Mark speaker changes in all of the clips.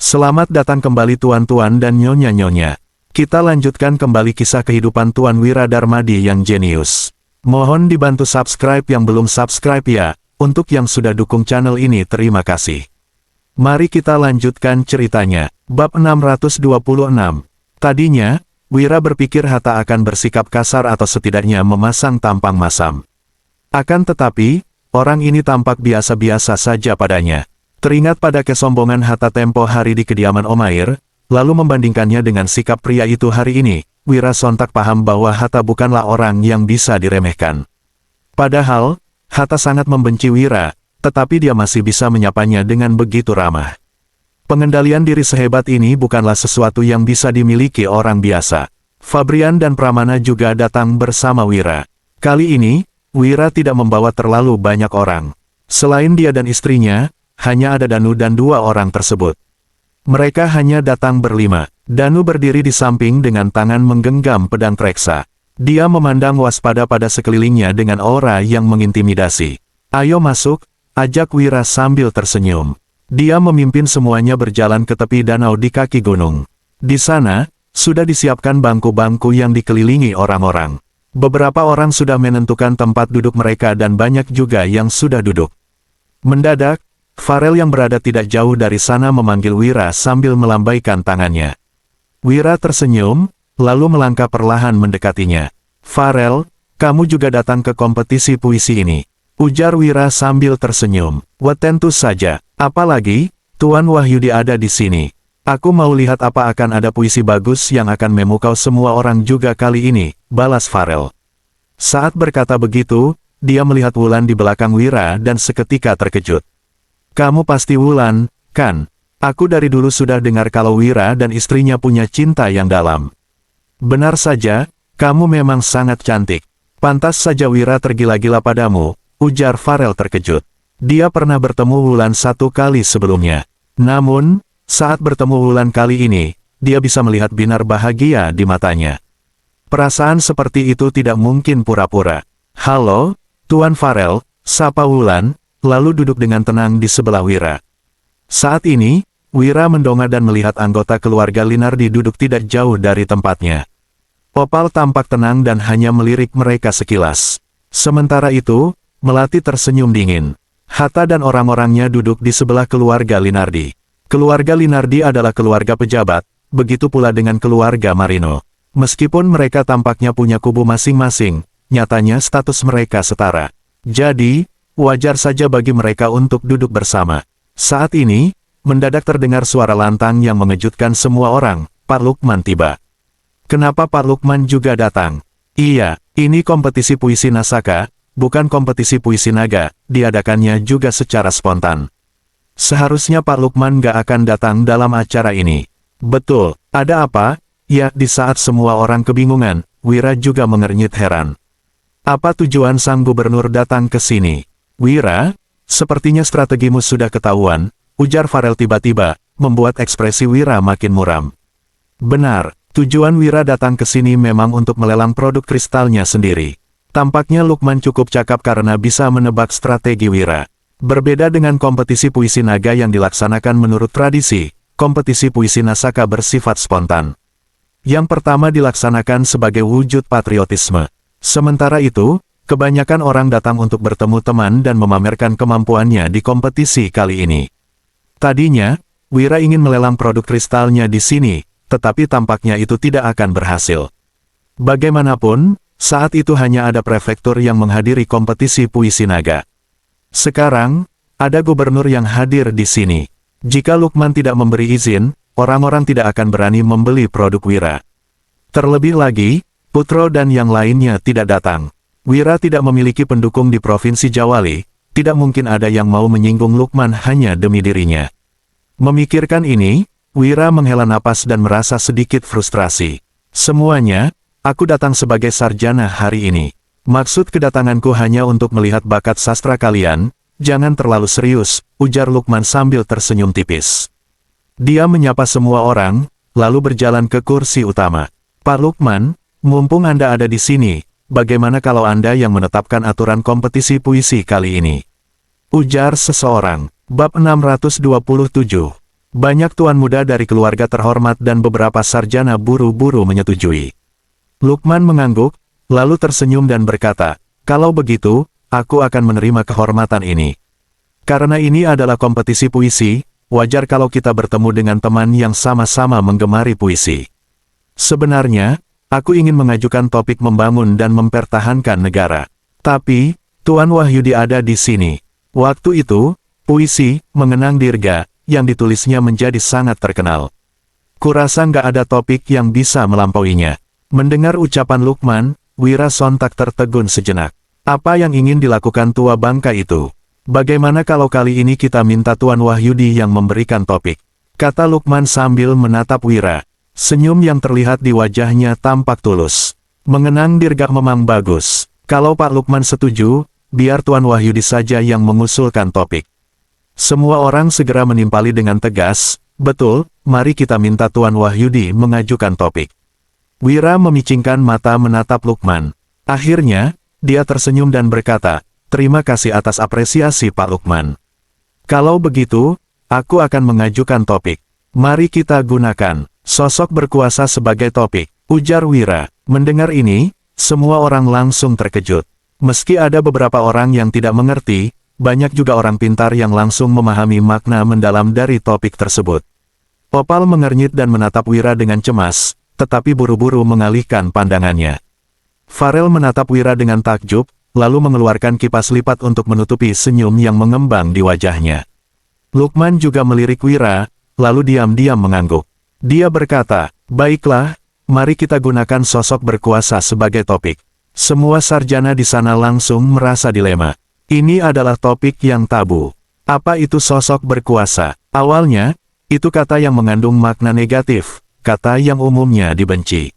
Speaker 1: Selamat datang kembali tuan-tuan dan nyonya-nyonya. Kita lanjutkan kembali kisah kehidupan Tuan Wira Darmadi yang jenius. Mohon dibantu subscribe yang belum subscribe ya. Untuk yang sudah dukung channel ini terima kasih. Mari kita lanjutkan ceritanya. Bab 626. Tadinya, Wira berpikir Hatta akan bersikap kasar atau setidaknya memasang tampang masam. Akan tetapi, orang ini tampak biasa-biasa saja padanya. Teringat pada kesombongan Hatta tempo hari di kediaman Omair, lalu membandingkannya dengan sikap pria itu hari ini, Wira sontak paham bahwa Hatta bukanlah orang yang bisa diremehkan. Padahal, Hatta sangat membenci Wira, tetapi dia masih bisa menyapanya dengan begitu ramah. Pengendalian diri sehebat ini bukanlah sesuatu yang bisa dimiliki orang biasa. Fabrian dan Pramana juga datang bersama Wira. Kali ini, Wira tidak membawa terlalu banyak orang. Selain dia dan istrinya, hanya ada Danu dan dua orang tersebut. Mereka hanya datang berlima. Danu berdiri di samping dengan tangan menggenggam pedang Treksa. Dia memandang waspada pada sekelilingnya dengan aura yang mengintimidasi. "Ayo masuk," ajak Wira sambil tersenyum. Dia memimpin semuanya berjalan ke tepi danau di kaki gunung. Di sana, sudah disiapkan bangku-bangku yang dikelilingi orang-orang. Beberapa orang sudah menentukan tempat duduk mereka dan banyak juga yang sudah duduk. Mendadak, Farel yang berada tidak jauh dari sana memanggil Wira sambil melambaikan tangannya. Wira tersenyum, lalu melangkah perlahan mendekatinya. "Farel, kamu juga datang ke kompetisi puisi ini?" ujar Wira sambil tersenyum. "Wah, tentu saja. Apalagi, Tuan Wahyudi ada di sini. Aku mau lihat apa akan ada puisi bagus yang akan memukau semua orang juga kali ini," balas Farel. Saat berkata begitu, dia melihat Wulan di belakang Wira dan seketika terkejut. "Kamu pasti Wulan, kan? Aku dari dulu sudah dengar kalau Wira dan istrinya punya cinta yang dalam." "Benar saja, kamu memang sangat cantik. Pantas saja Wira tergila-gila padamu," ujar Farel terkejut. Dia pernah bertemu Wulan satu kali sebelumnya. Namun, saat bertemu Wulan kali ini, dia bisa melihat binar bahagia di matanya. Perasaan seperti itu tidak mungkin pura-pura. "Halo, Tuan Farel," sapa Wulan, lalu duduk dengan tenang di sebelah Wira. Saat ini, Wira mendongak dan melihat anggota keluarga Linardi duduk tidak jauh dari tempatnya. Opal tampak tenang dan hanya melirik mereka sekilas. Sementara itu, Melati tersenyum dingin. Hatta dan orang-orangnya duduk di sebelah keluarga Linardi. Keluarga Linardi adalah keluarga pejabat, begitu pula dengan keluarga Marino. Meskipun mereka tampaknya punya kubu masing-masing, nyatanya status mereka setara. Jadi, wajar saja bagi mereka untuk duduk bersama. Saat ini, mendadak terdengar suara lantang yang mengejutkan semua orang. Pak Lukman tiba. "Kenapa Pak Lukman juga datang?" "Iya, ini kompetisi puisi Nasaka, bukan kompetisi puisi naga, diadakannya juga secara spontan. Seharusnya Pak Lukman gak akan datang dalam acara ini." "Betul, ada apa?" Ya, di saat semua orang kebingungan, Wira juga mengernyit heran. "Apa tujuan sang gubernur datang ke sini?" "Wira, sepertinya strategimu sudah ketahuan," ujar Farel tiba-tiba, membuat ekspresi Wira makin muram. "Benar, tujuan Wira datang ke sini memang untuk melelang produk kristalnya sendiri." Tampaknya Lukman cukup cakap karena bisa menebak strategi Wira. Berbeda dengan kompetisi puisi naga yang dilaksanakan menurut tradisi, kompetisi puisi Nasaka bersifat spontan. Yang pertama dilaksanakan sebagai wujud patriotisme. Sementara itu, kebanyakan orang datang untuk bertemu teman dan memamerkan kemampuannya di kompetisi kali ini. Tadinya, Wira ingin melelang produk kristalnya di sini, tetapi tampaknya itu tidak akan berhasil. Bagaimanapun, saat itu hanya ada prefektur yang menghadiri kompetisi puisi naga. Sekarang, ada gubernur yang hadir di sini. Jika Lukman tidak memberi izin, orang-orang tidak akan berani membeli produk Wira. Terlebih lagi, Putro dan yang lainnya tidak datang. Wira tidak memiliki pendukung di Provinsi Jawali, tidak mungkin ada yang mau menyinggung Lukman hanya demi dirinya. Memikirkan ini, Wira menghela napas dan merasa sedikit frustrasi. "Semuanya, aku datang sebagai sarjana hari ini. Maksud kedatanganku hanya untuk melihat bakat sastra kalian, jangan terlalu serius," ujar Lukman sambil tersenyum tipis. Dia menyapa semua orang, lalu berjalan ke kursi utama. "Pak Lukman, mumpung Anda ada di sini, bagaimana kalau Anda yang menetapkan aturan kompetisi puisi kali ini?" ujar seseorang. Bab 627. Banyak tuan muda dari keluarga terhormat dan beberapa sarjana buru-buru menyetujui. Lukman mengangguk, lalu tersenyum dan berkata, "Kalau begitu, aku akan menerima kehormatan ini. Karena ini adalah kompetisi puisi, wajar kalau kita bertemu dengan teman yang sama-sama menggemari puisi. Sebenarnya, aku ingin mengajukan topik membangun dan mempertahankan negara. Tapi, Tuan Wahyudi ada di sini." Waktu itu, puisi, Mengenang Dirga, yang ditulisnya menjadi sangat terkenal. Kurasa nggak ada topik yang bisa melampauinya. Mendengar ucapan Lukman, Wira sontak tertegun sejenak. Apa yang ingin dilakukan tua bangka itu? Bagaimana kalau kali ini kita minta Tuan Wahyudi yang memberikan topik? Kata Lukman sambil menatap Wira. Senyum yang terlihat di wajahnya tampak tulus. Mengenang Dirga memang bagus. Kalau Pak Lukman setuju, biar Tuan Wahyudi saja yang mengusulkan topik. Semua orang segera menimpali dengan tegas, "Betul, mari kita minta Tuan Wahyudi mengajukan topik." Wira memicingkan mata menatap Lukman. Akhirnya, dia tersenyum dan berkata, "Terima kasih atas apresiasi Pak Lukman. Kalau begitu, aku akan mengajukan topik. Mari kita gunakan sosok berkuasa sebagai topik," ujar Wira. Mendengar ini, semua orang langsung terkejut. Meski ada beberapa orang yang tidak mengerti, banyak juga orang pintar yang langsung memahami makna mendalam dari topik tersebut. Opal mengernyit dan menatap Wira dengan cemas, tetapi buru-buru mengalihkan pandangannya. Farel menatap Wira dengan takjub, lalu mengeluarkan kipas lipat untuk menutupi senyum yang mengembang di wajahnya. Lukman juga melirik Wira, lalu diam-diam mengangguk. Dia berkata, "Baiklah, mari kita gunakan sosok berkuasa sebagai topik." Semua sarjana di sana langsung merasa dilema. Ini adalah topik yang tabu. Apa itu sosok berkuasa? Awalnya, itu kata yang mengandung makna negatif, kata yang umumnya dibenci.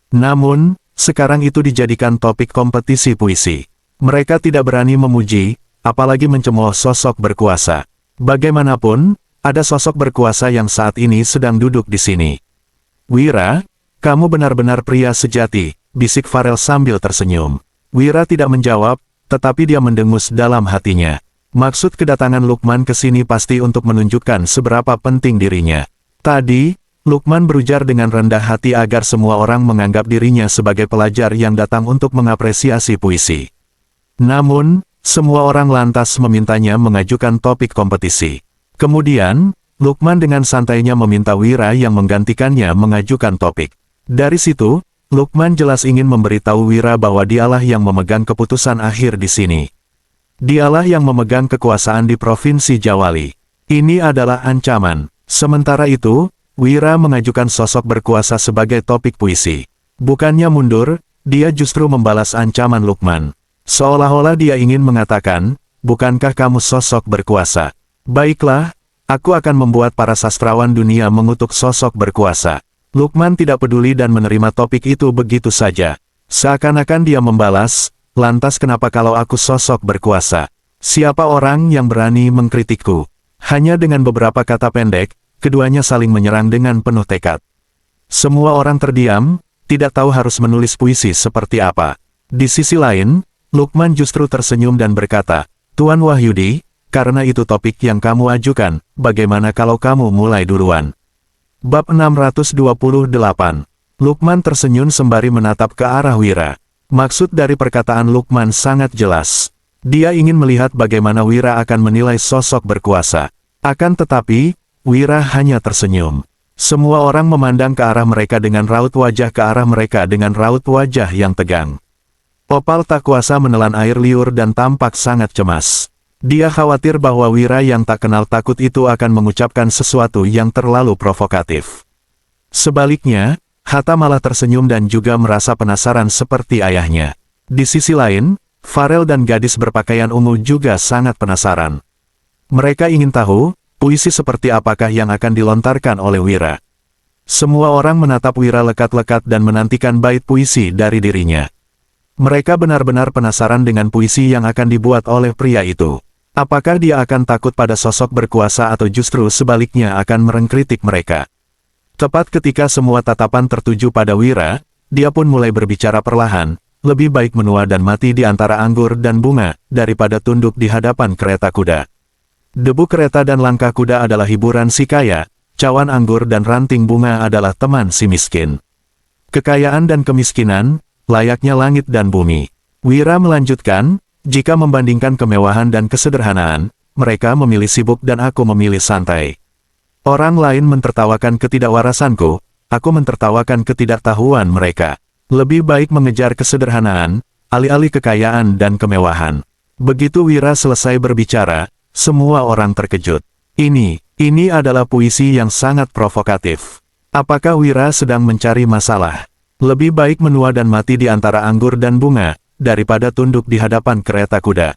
Speaker 1: Namun, sekarang itu dijadikan topik kompetisi puisi. Mereka tidak berani memuji, apalagi mencemooh sosok berkuasa. Bagaimanapun, ada sosok berkuasa yang saat ini sedang duduk di sini. "Wira, kamu benar-benar pria sejati," bisik Farel sambil tersenyum. Wira tidak menjawab, tetapi dia mendengus dalam hatinya. Maksud kedatangan Lukman ke sini pasti untuk menunjukkan seberapa penting dirinya. Tadi, Lukman berujar dengan rendah hati agar semua orang menganggap dirinya sebagai pelajar yang datang untuk mengapresiasi puisi. Namun, semua orang lantas memintanya mengajukan topik kompetisi. Kemudian, Lukman dengan santainya meminta Wira yang menggantikannya mengajukan topik. Dari situ, Lukman jelas ingin memberitahu Wira bahwa dialah yang memegang keputusan akhir di sini. Dialah yang memegang kekuasaan di Provinsi Jawali. Ini adalah ancaman. Sementara itu, Wira mengajukan sosok berkuasa sebagai topik puisi. Bukannya mundur, dia justru membalas ancaman Lukman. Seolah-olah dia ingin mengatakan, "Bukankah kamu sosok berkuasa? Baiklah, aku akan membuat para sastrawan dunia mengutuk sosok berkuasa." Lukman tidak peduli dan menerima topik itu begitu saja. Seakan-akan dia membalas, "Lantas kenapa kalau aku sosok berkuasa? Siapa orang yang berani mengkritikku?" Hanya dengan beberapa kata pendek, keduanya saling menyerang dengan penuh tekad. Semua orang terdiam, tidak tahu harus menulis puisi seperti apa. Di sisi lain, Lukman justru tersenyum dan berkata, "Tuan Wahyudi, karena itu topik yang kamu ajukan, bagaimana kalau kamu mulai duluan?" Bab 628. Lukman tersenyum sembari menatap ke arah Wira. Maksud dari perkataan Lukman sangat jelas. Dia ingin melihat bagaimana Wira akan menilai sosok berkuasa. Akan tetapi, Wira hanya tersenyum. Semua orang memandang ke arah mereka dengan raut wajah yang tegang. Opal tak kuasa menelan air liur dan tampak sangat cemas. Dia khawatir bahwa Wira yang tak kenal takut itu akan mengucapkan sesuatu yang terlalu provokatif. Sebaliknya, Hatta malah tersenyum dan juga merasa penasaran seperti ayahnya. Di sisi lain, Farel dan gadis berpakaian ungu juga sangat penasaran. Mereka ingin tahu, puisi seperti apakah yang akan dilontarkan oleh Wira. Semua orang menatap Wira lekat-lekat dan menantikan bait puisi dari dirinya. Mereka benar-benar penasaran dengan puisi yang akan dibuat oleh pria itu. Apakah dia akan takut pada sosok berkuasa atau justru sebaliknya akan mengkritik mereka? Tepat ketika semua tatapan tertuju pada Wira, dia pun mulai berbicara perlahan, "Lebih baik menua dan mati di antara anggur dan bunga, daripada tunduk di hadapan kereta kuda. Debu kereta dan langkah kuda adalah hiburan si kaya, cawan anggur dan ranting bunga adalah teman si miskin. Kekayaan dan kemiskinan, layaknya langit dan bumi. Wira melanjutkan, jika membandingkan kemewahan dan kesederhanaan, mereka memilih sibuk dan aku memilih santai. Orang lain mentertawakan ketidakwarasanku, aku mentertawakan ketidaktahuan mereka. Lebih baik mengejar kesederhanaan, alih-alih kekayaan dan kemewahan. Begitu Wira selesai berbicara, semua orang terkejut. Ini adalah puisi yang sangat provokatif. Apakah Wira sedang mencari masalah? Lebih baik menua dan mati di antara anggur dan bunga, daripada tunduk di hadapan kereta kuda.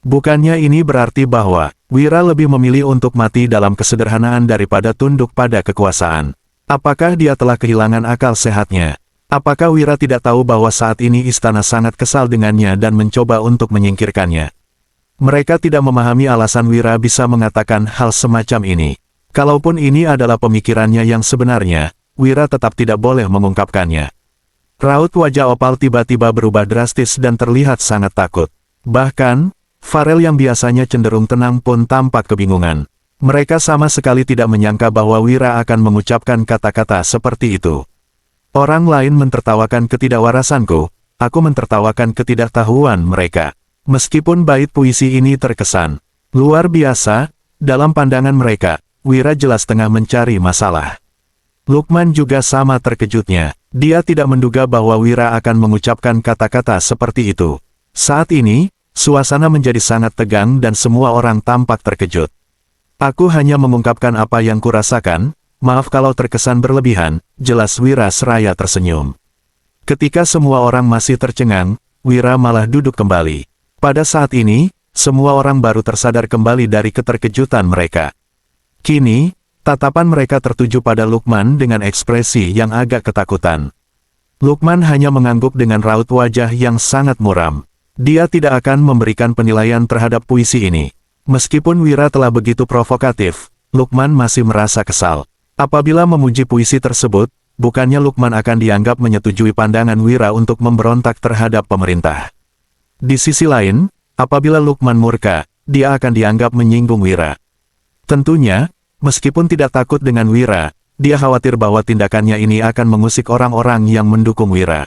Speaker 1: Bukannya ini berarti bahwa Wira lebih memilih untuk mati dalam kesederhanaan daripada tunduk pada kekuasaan. Apakah dia telah kehilangan akal sehatnya? Apakah Wira tidak tahu bahwa saat ini istana sangat kesal dengannya dan mencoba untuk menyingkirkannya? Mereka tidak memahami alasan Wira bisa mengatakan hal semacam ini. Kalaupun ini adalah pemikirannya yang sebenarnya, Wira tetap tidak boleh mengungkapkannya. Raut wajah Opal tiba-tiba berubah drastis dan terlihat sangat takut. Bahkan, Farel yang biasanya cenderung tenang pun tampak kebingungan. Mereka sama sekali tidak menyangka bahwa Wira akan mengucapkan kata-kata seperti itu. Orang lain mentertawakan ketidakwarasanku, aku mentertawakan ketidaktahuan mereka. Meskipun bait puisi ini terkesan luar biasa, dalam pandangan mereka, Wira jelas tengah mencari masalah. Lukman juga sama terkejutnya. Dia tidak menduga bahwa Wira akan mengucapkan kata-kata seperti itu. Saat ini, suasana menjadi sangat tegang dan semua orang tampak terkejut. Aku hanya mengungkapkan apa yang kurasakan, maaf kalau terkesan berlebihan, jelas Wira seraya tersenyum. Ketika semua orang masih tercengang, Wira malah duduk kembali. Pada saat ini, semua orang baru tersadar kembali dari keterkejutan mereka. Kini, tatapan mereka tertuju pada Lukman dengan ekspresi yang agak ketakutan. Lukman hanya mengangguk dengan raut wajah yang sangat muram. Dia tidak akan memberikan penilaian terhadap puisi ini. Meskipun Wira telah begitu provokatif, Lukman masih merasa kesal. Apabila memuji puisi tersebut, bukannya Lukman akan dianggap menyetujui pandangan Wira untuk memberontak terhadap pemerintah. Di sisi lain, apabila Lukman murka, dia akan dianggap menyinggung Wira. Tentunya, meskipun tidak takut dengan Wira, dia khawatir bahwa tindakannya ini akan mengusik orang-orang yang mendukung Wira.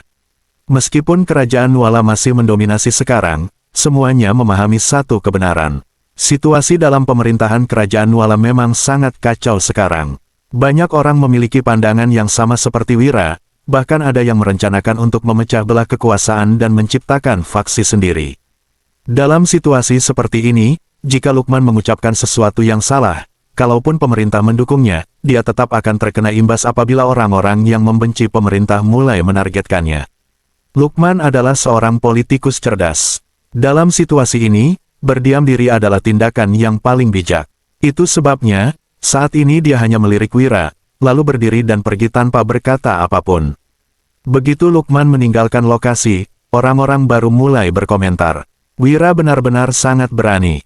Speaker 1: Meskipun kerajaan Nuala masih mendominasi sekarang, semuanya memahami satu kebenaran. Situasi dalam pemerintahan kerajaan Nuala memang sangat kacau sekarang. Banyak orang memiliki pandangan yang sama seperti Wira, bahkan ada yang merencanakan untuk memecah belah kekuasaan dan menciptakan faksi sendiri. Dalam situasi seperti ini, jika Lukman mengucapkan sesuatu yang salah, kalaupun pemerintah mendukungnya, dia tetap akan terkena imbas apabila orang-orang yang membenci pemerintah mulai menargetkannya. Lukman adalah seorang politikus cerdas. Dalam situasi ini, berdiam diri adalah tindakan yang paling bijak. Itu sebabnya, saat ini dia hanya melirik Wira, lalu berdiri dan pergi tanpa berkata apapun. Begitu Lukman meninggalkan lokasi, orang-orang baru mulai berkomentar. Wira benar-benar sangat berani.